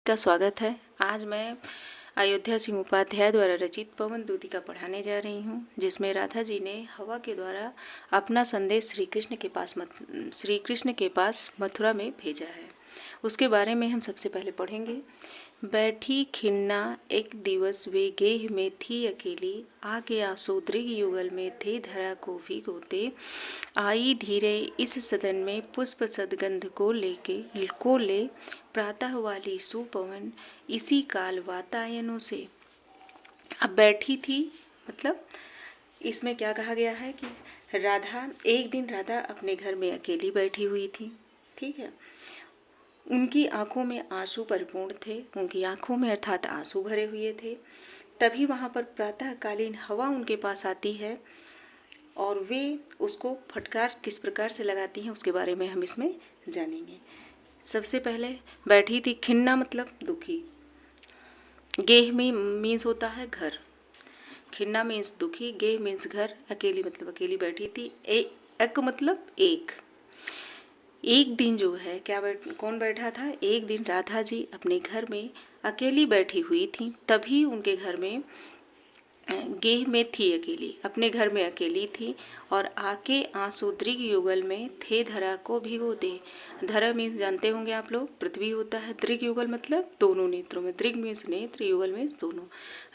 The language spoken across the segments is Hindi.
का स्वागत है। आज मैं अयोध्या सिंह उपाध्याय द्वारा रचित पवन दूतिका पढ़ाने जा रही हूँ, जिसमें राधा जी ने हवा के द्वारा अपना संदेश श्री कृष्ण के पास मथुरा में भेजा है। उसके बारे में हम सबसे पहले पढ़ेंगे। बैठी खिन्ना एक दिवस वे गेह में थी अकेली, आके आंसू दृग युगल में थे धरा को भिगोते। आई धीरे इस सदन में पुष्प सदगंध को ले प्रातः वाली सुपवन इसी काल वातायनों से। अब बैठी थी मतलब इसमें क्या कहा गया है कि एक दिन राधा अपने घर में अकेली बैठी हुई थी। ठीक है। उनकी आंखों में आंसू परिपूर्ण थे, उनकी आंखों में अर्थात आंसू भरे हुए थे। तभी वहाँ पर प्रातःकालीन हवा उनके पास आती है और वे उसको फटकार किस प्रकार से लगाती हैं उसके बारे में हम इसमें जानेंगे। सबसे पहले बैठी थी, खिन्ना मतलब दुखी, गेह में मीन्स होता है घर, खिन्ना मीन्स दुखी, गेह मीन्स घर, अकेली मतलब अकेली बैठी थी। एक मतलब एक दिन जो है कौन बैठा था? एक दिन राधा जी अपने घर में अकेली बैठी हुई थी। तभी उनके घर में गेह में थी अकेली, अपने घर में अकेली थी और आके आंसू दृग युगल में थे धरा को भिगो दे। धरा मीन्स जानते होंगे आप लोग, पृथ्वी होता है। दृग युगल मतलब दोनों नेत्रों में, दृग मीन्स नेत्र, युगल में दोनों,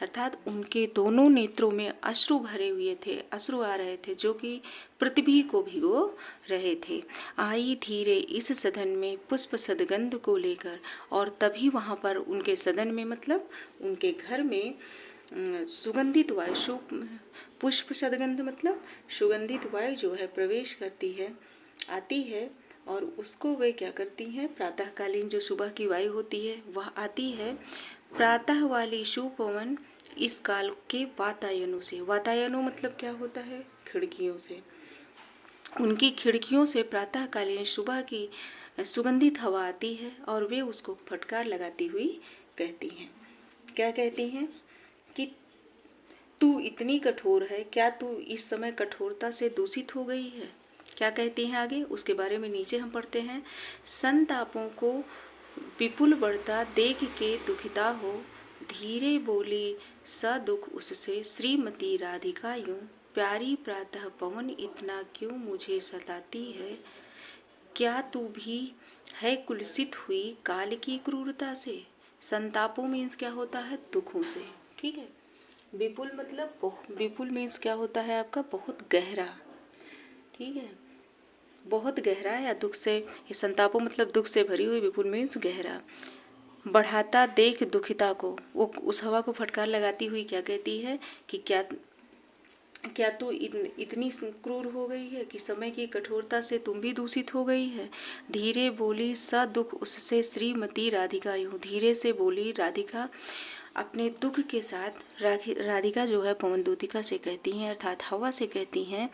अर्थात उनके दोनों नेत्रों में अश्रु भरे हुए थे, अश्रु आ रहे थे जो कि पृथ्वी को भिगो रहे थे। आई धीरे इस सदन में पुष्प सदगंध को लेकर, और तभी वहाँ पर उनके सदन में मतलब उनके घर में सुगंधित वायु, पुष्प सदगंध मतलब सुगंधित वायु जो है प्रवेश करती है, आती है, और उसको वे क्या करती हैं? प्रातःकालीन जो सुबह की वायु होती है वह आती है। प्रातः वाली सुपवन इस काल के वातायनों से, वातायनों मतलब क्या होता है? खिड़कियों से, उनकी खिड़कियों से प्रातःकालीन सुबह की सुगंधित हवा आती है और वे उसको फटकार लगाती हुई कहती हैं। क्या कहती हैं? कि तू इतनी कठोर है, क्या तू इस समय कठोरता से दूषित हो गई है? क्या कहती हैं आगे उसके बारे में नीचे हम पढ़ते हैं। संतापों को विपुल बढ़ता देख के दुखिता हो, धीरे बोली सा दुख उससे श्रीमती राधिका यूं, प्यारी प्रातः पवन इतना क्यों मुझे सताती है, क्या तू भी है कुलसित हुई काल की क्रूरता से। संतापों मीन्स क्या होता है? दुखों से। ठीक है। विपुल मतलब विपुल मीन्स क्या होता है आपका? बहुत गहरा। ठीक है, बहुत गहरा या दुख से, ये संतापों मतलब दुख से भरी हुई, विपुल मीन्स गहरा। बढ़ाता देख दुखिता को, वो उस हवा को फटकार लगाती हुई क्या कहती है कि क्या तू इतनी क्रूर हो गई है कि समय की कठोरता से तुम भी दूषित हो गई है। धीरे बोली सा दुख उससे श्रीमती राधिका यूं, धीरे से बोली राधिका अपने दुख के साथ। राधिका जो है पवन दूतिका से कहती हैं, अर्थात हवा से कहती हैं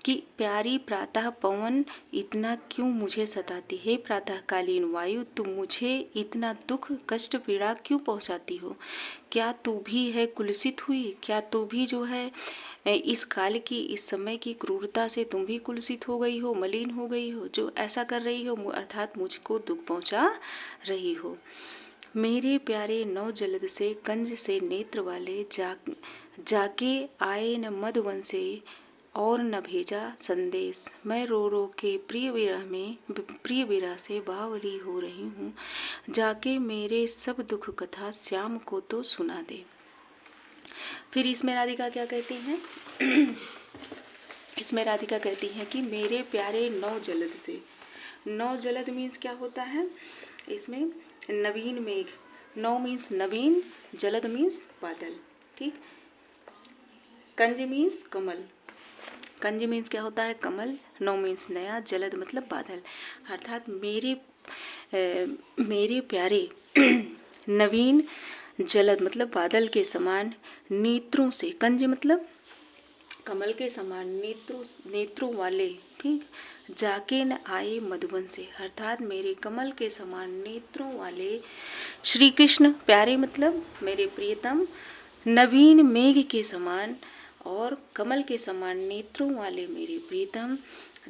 कि प्यारी प्रातः पवन इतना क्यों मुझे सताती है, प्रातःकालीन वायु तुम मुझे इतना दुख कष्ट पीड़ा क्यों पहुंचाती हो। क्या तू भी है कुलसित हुई, क्या तू भी जो है इस काल की, इस समय की क्रूरता से तुम भी कुलसित हो गई हो, मलिन हो गई हो, जो ऐसा कर रही हो, अर्थात मुझको दुख पहुंचा रही हो। मेरे प्यारे नौ जलद से कंज से नेत्र वाले जाके आए न मधुवन से और न भेजा संदेश। मैं रो रो के प्रिय विरह से बावली हो रही हूँ, जाके मेरे सब दुख कथा श्याम को तो सुना दे। फिर इसमें राधिका क्या कहती हैं? इसमें राधिका कहती हैं कि मेरे प्यारे नौ जलद से, नौ जलद मीन्स क्या होता है? इसमें नवीन मेघ, नौ मीन्स नवीन, जलद मीन्स बादल। ठीक। कंज मीन्स कमल, कंज मीन्स क्या होता है? कमल। नौ मीन्स नया, जलद मतलब बादल, अर्थात मेरे प्यारे नवीन जलद मतलब बादल के समान नेत्रों से, कंज मतलब कमल के समान नेत्रों वाले, ठीक, जाके न आए मधुबन से, अर्थात मेरे कमल के समान नेत्रों वाले श्री कृष्ण, प्यारे मतलब मेरे प्रियतम, नवीन मेघ के समान और कमल के समान नेत्रों वाले मेरे प्रियतम,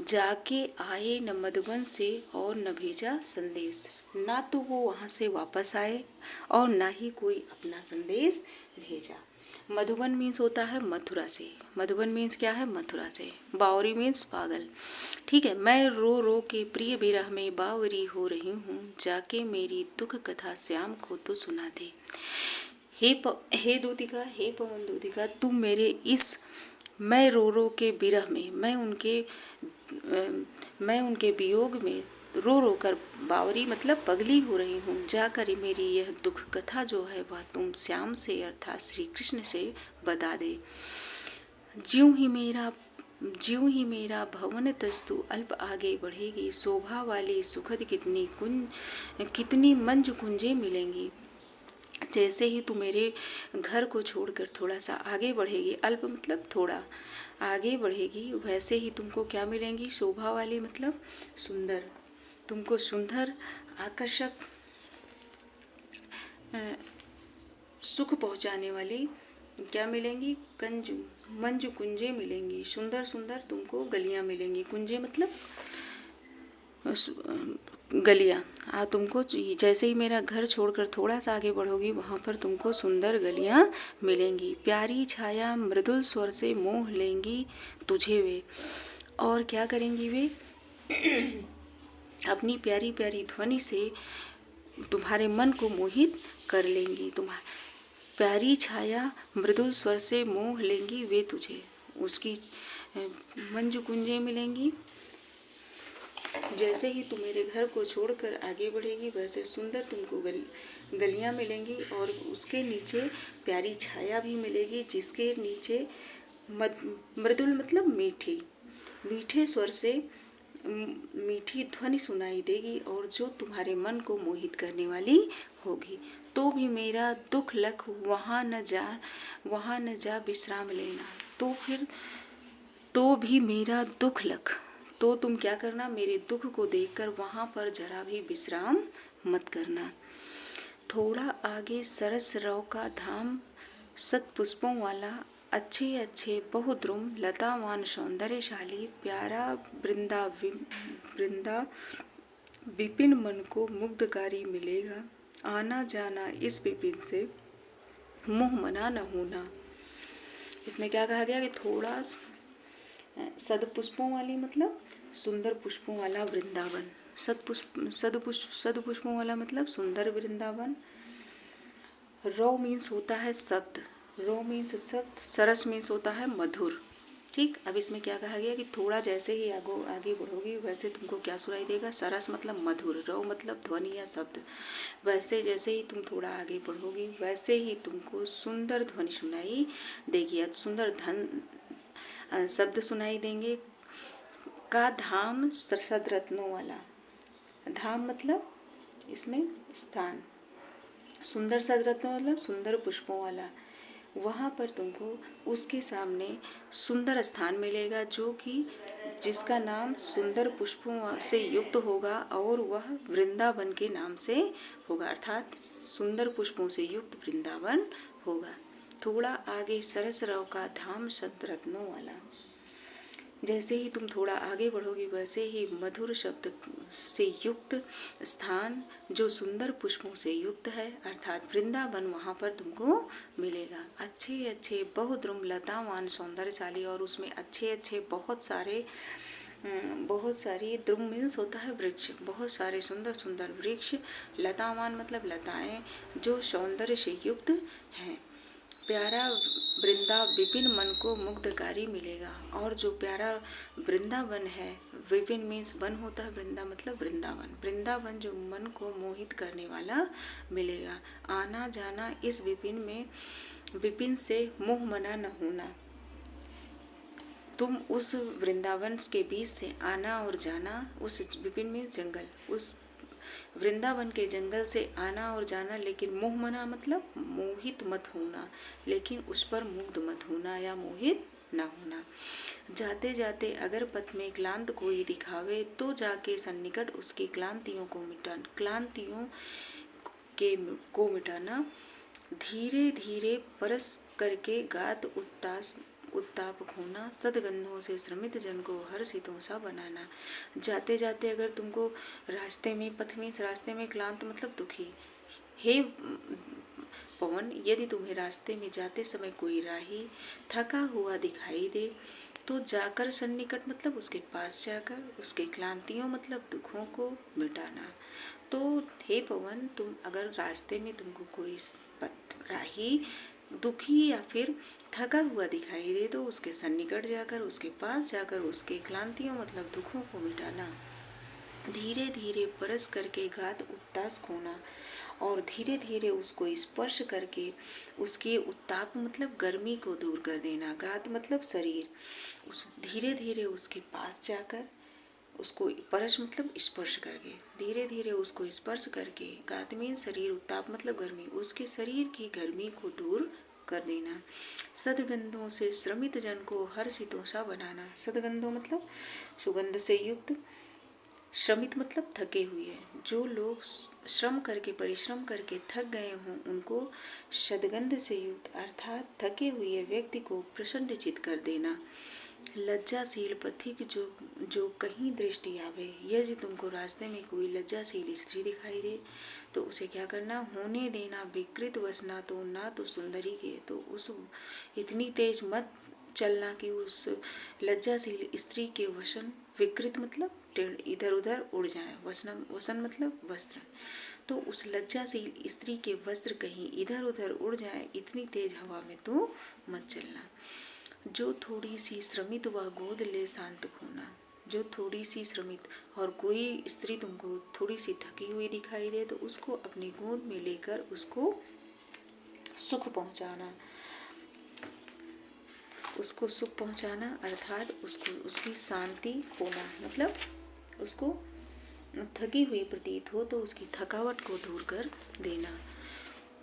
जाके आए न मधुबन से और न भेजा संदेश, ना तो वो वहाँ से वापस आए और ना ही कोई अपना संदेश भेजा। मधुबन मीन्स होता है मथुरा से, मधुबन मीन्स क्या है, मथुरा से। बावरी मीन्स पागल, ठीक है। मैं रो रो के प्रिय विरह में बावरी हो रही हूँ, जाके मेरी दुख कथा श्याम को तो सुना दे। हे दूतिका, हे पवन दूतिका, तुम मेरे इस मैं रो रो के विरह में, मैं उनके वियोग में रो रो कर बावरी मतलब पगली हो रही हूँ, जाकर मेरी यह दुख कथा जो है वह तुम श्याम से अर्थात श्री कृष्ण से बता दे। ज्यों ही मेरा भवन तस्तु अल्प आगे बढ़ेगी, शोभा वाली सुखद कितनी मंजू कुंजे मिलेंगी। जैसे ही तू मेरे घर को छोड़कर थोड़ा सा आगे बढ़ेगी, अल्प मतलब थोड़ा आगे बढ़ेगी, वैसे ही तुमको क्या मिलेंगी, शोभा वाली मतलब सुंदर, तुमको सुंदर आकर्षक सुख पहुंचाने वाली क्या मिलेंगी, मंजू कुंजे मिलेंगी, सुंदर सुंदर तुमको गलियां मिलेंगी। कुंजे मतलब गलियाँ। तुमको जैसे ही मेरा घर छोड़कर थोड़ा सा आगे बढ़ोगी, वहाँ पर तुमको सुंदर गलियाँ मिलेंगी। प्यारी छाया मृदुल स्वर से मोह लेंगी तुझे वे, और क्या करेंगी वे अपनी प्यारी प्यारी ध्वनि से तुम्हारे मन को मोहित कर लेंगी। प्यारी छाया मृदुल स्वर से मोह लेंगी वे तुझे, उसकी मंजू कुंजे मिलेंगी। जैसे ही तुम मेरे घर को छोड़कर आगे बढ़ेगी, वैसे सुंदर तुमको गलियां मिलेंगी, और उसके नीचे प्यारी छाया भी मिलेगी, जिसके नीचे मृदुल मतलब मीठे स्वर से मीठी ध्वनि सुनाई देगी, और जो तुम्हारे मन को मोहित करने वाली होगी। तो भी मेरा दुख लख वहाँ न जा विश्राम लेना। तो भी मेरा दुख लख, तो तुम क्या करना, मेरे दुख को देखकर वहाँ पर जरा भी विश्राम मत करना। थोड़ा आगे सरस रव का धाम, सतपुष्पों वाला, अच्छे अच्छे बहुद्रुम लतावान सौंदर्यशाली, प्यारा वृंदा विपिन मन को मुग्धकारी मिलेगा। आना जाना इस विपिन से मुँह मना न होना। इसमें क्या कहा गया कि थोड़ा सदपुष्पों वाली मतलब सुंदर पुष्पों वाला वृंदावन, सदपुष्पों वाला मतलब सुंदर वृंदावन। रव मीन्स होता है शब्द, रव मीन्स शब्द, सरस मीन्स होता है मधुर। ठीक, अब इसमें क्या कहा गया कि थोड़ा जैसे ही आगे बढ़ोगी, वैसे तुमको क्या सुनाई देगा, सरस मतलब मधुर, रव मतलब ध्वनि या शब्द। वैसे जैसे ही तुम थोड़ा आगे बढ़ोगी, वैसे ही तुमको सुंदर ध्वनि सुनाई देगी, सुंदर शब्द सुनाई देंगे। का धाम सद रत्नों वाला, धाम मतलब इसमें स्थान, सुंदर सद रत्नों मतलब सुंदर पुष्पों वाला, वहाँ पर तुमको उसके सामने सुंदर स्थान मिलेगा, जो कि जिसका नाम सुंदर पुष्पों से युक्त होगा, और वह वृंदावन के नाम से होगा, अर्थात सुंदर पुष्पों से युक्त वृंदावन होगा। थोड़ा आगे सरस रव का धाम सद रत्नों वाला। जैसे ही तुम थोड़ा आगे बढ़ोगी, वैसे ही मधुर शब्द से युक्त स्थान जो सुंदर पुष्पों से युक्त है, अर्थात वृंदावन, वहाँ पर तुमको मिलेगा। अच्छे अच्छे बहुद्रुम लतावान सौंदर्यशाली, और उसमें अच्छे अच्छे बहुत सारी द्रुम मीन्स होता है वृक्ष, बहुत सारे सुंदर सुंदर वृक्ष, लतावान मतलब लताएं, जो सौंदर्य से युक्त हैं। प्यारा वृंदा विपिन मन को मुग्धकारी मिलेगा, और जो प्यारा वृंदावन है, विपिन मीन्स वन होता है, वृंदा मतलब वृंदावन जो मन को मोहित करने वाला मिलेगा। आना जाना इस विपिन से मुँह मना न होना। तुम उस वृंदावन के बीच से आना और जाना, उस विपिन मीन्स जंगल, उस वृंदावन के जंगल से आना और जाना, लेकिन मोह मना मतलब मोहित मत होना, लेकिन उस पर मुग्ध मत होना या मोहित न होना। जाते जाते अगर पथ में क्लांत कोई दिखावे, तो जाके सन्निकट उसकी क्लांतियों को मिटाना। धीरे धीरे परस करके गात उत्ताप खोना, सदगंधों से श्रमित जन को हर्षितों सा बनाना। जाते जाते अगर तुमको रास्ते में, पथ में, रास्ते में क्लांत मतलब दुखी, हे पवन, यदि तुम्हें रास्ते में जाते समय कोई राही थका हुआ दिखाई दे तो जाकर सन्निकट मतलब उसके पास जाकर उसके क्लांतियों मतलब दुखों को मिटाना। तो हे पवन, तुम अगर रास्ते में तुमको कोई राही दुखी या फिर थका हुआ दिखाई दे तो उसके सन्निकट जाकर, उसके पास जाकर उसके क्लांतियों मतलब दुखों को मिटाना। धीरे धीरे परस करके गात उत्तास खोना, और धीरे धीरे उसको स्पर्श करके उसके उत्ताप मतलब गर्मी को दूर कर देना। गात मतलब शरीर, उस धीरे धीरे उसके पास जाकर उसको परश मतलब स्पर्श करके, धीरे धीरे उसको स्पर्श करके, गात मीन शरीर, उत्ताप मतलब गर्मी, उसके शरीर की गर्मी को दूर कर देना। सदगंधों से श्रमित जन को हर्षितों सा बनाना। सदगंधों मतलब सुगंध से युक्त, श्रमित मतलब थके हुए। जो लोग श्रम करके, परिश्रम करके थक गए हों उनको सदगंध से युक्त अर्थात थके हुए व्यक्ति को प्रसन्न चित कर देना। लज्जाशील पथिक जो कहीं दृष्टि आवे, यदि तुमको रास्ते में कोई लज्जाशील स्त्री दिखाई दे तो उसे क्या करना, होने देना। विकृत वसना तो ना तो सुंदरी के, तो उस इतनी तेज मत चलना कि उस लज्जाशील स्त्री के वसन, विकृत मतलब इधर उधर उड़ जाए, वसन मतलब वस्त्र, तो उस लज्जाशील स्त्री के वस्त्र कहीं इधर उधर उड़ जाए, इतनी तेज हवा में तो मत चलना। जो थोड़ी सी श्रमित व गोद ले शांत खोना। जो थोड़ी सी श्रमित और कोई स्त्री तुमको थोड़ी सी थकी हुई दिखाई दे तो उसको अपनी गोद में लेकर उसको सुख पहुंचाना। उसको सुख पहुंचाना अर्थात उसको उसकी शांति होना, मतलब उसको थकी हुई प्रतीत हो तो उसकी थकावट को दूर कर देना।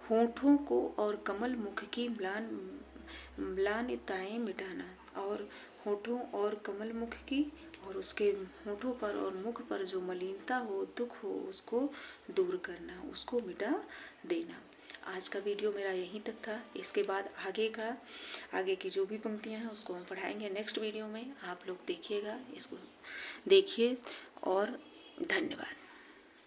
होठों को और कमल मुख की म्लानताएं मिटाना, और होठों और कमल मुख की और उसके होठों पर और मुख पर जो मलिनता हो, दुख हो, उसको दूर करना, उसको मिटा देना। आज का वीडियो मेरा यहीं तक था। इसके बाद आगे की जो भी पंक्तियां हैं उसको हम पढ़ाएंगे नेक्स्ट वीडियो में। आप लोग देखिएगा, इसको देखिए और धन्यवाद।